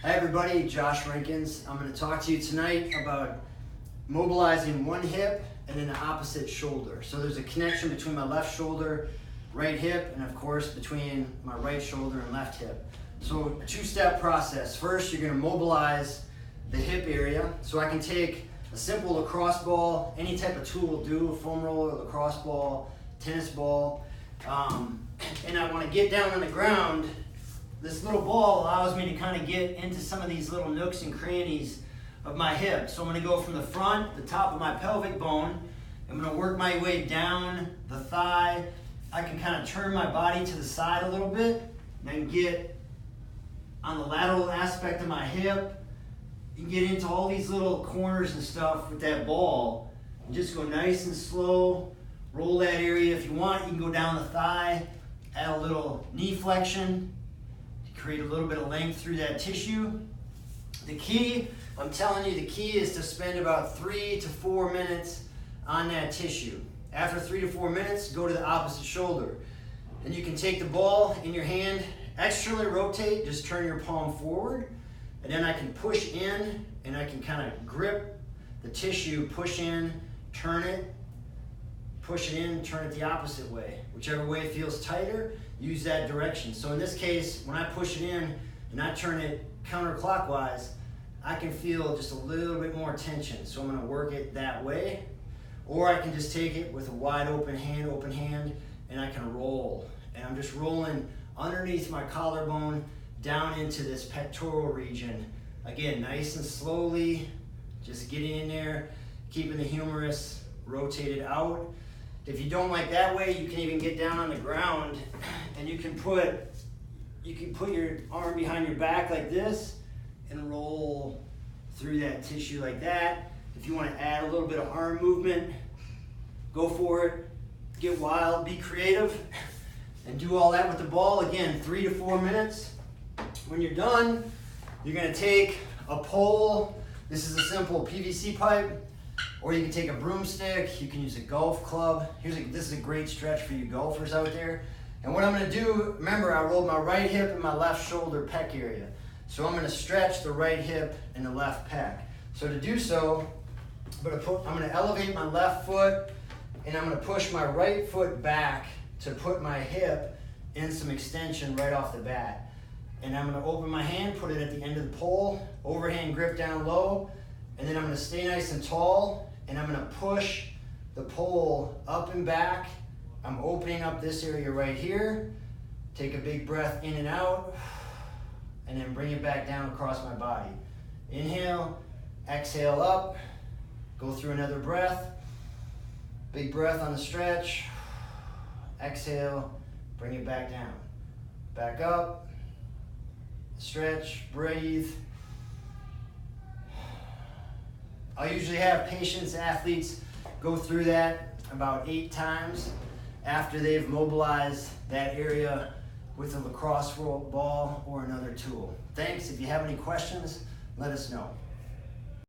Hi everybody, Josh Renkens. I'm going to talk to you tonight about mobilizing one hip and then the opposite shoulder. So there's a connection between my left shoulder, right hip, and of course between my right shoulder and left hip. So two-step process. First, you're going to mobilize the hip area. So I can take a simple lacrosse ball, any type of tool will do, a foam roller, lacrosse ball, tennis ball, and I want to get down on the ground. This little ball allows me to kind of get into some of these little nooks and crannies of my hip. So I'm going to go from the front, the top of my pelvic bone. I'm going to work my way down the thigh. I can kind of turn my body to the side a little bit and then get on the lateral aspect of my hip. You can get into all these little corners and stuff with that ball. And just go nice and slow. Roll that area if you want. You can go down the thigh, add a little knee flexion. Create a little bit of length through that tissue. The key, I'm telling you, the key is to spend about 3 to 4 minutes on that tissue. After 3 to 4 minutes, go to the opposite shoulder. And you can take the ball in your hand, externally rotate, just turn your palm forward, and then I can push in and I can kind of grip the tissue, push in, turn it, push it in, turn it the opposite way. Whichever way feels tighter, use that direction. So in this case, when I push it in and I turn it counterclockwise, I can feel just a little bit more tension. So I'm going to work it that way. Or I can just take it with a wide open hand, and I can roll. And I'm just rolling underneath my collarbone down into this pectoral region. Again, nice and slowly, just getting in there, keeping the humerus rotated out. If you don't like that way, you can even get down on the ground and you can put your arm behind your back like this and roll through that tissue like that. If you want to add a little bit of arm movement, go for it. Get wild, be creative, and do all that with the ball. Again, 3 to 4 minutes. When you're done, you're going to take a pole. This is a simple PVC pipe. Or you can take a broomstick, you can use a golf club. This is a great stretch for you golfers out there. And what I'm going to do, remember I rolled my right hip and my left shoulder pec area. So I'm going to stretch the right hip and the left pec. So to do so, I'm going to elevate my left foot and I'm going to push my right foot back to put my hip in some extension right off the bat. And I'm going to open my hand, put it at the end of the pole, overhand grip down low. And then I'm going to stay nice and tall, and I'm going to push the pole up and back. I'm opening up this area right here. Take a big breath in and out, and then bring it back down across my body. Inhale, exhale up, go through another breath. Big breath on the stretch. Exhale, bring it back down. Back up, stretch, breathe. I usually have patients, athletes go through that about 8 times after they've mobilized that area with a lacrosse ball or another tool. Thanks. If you have any questions, let us know.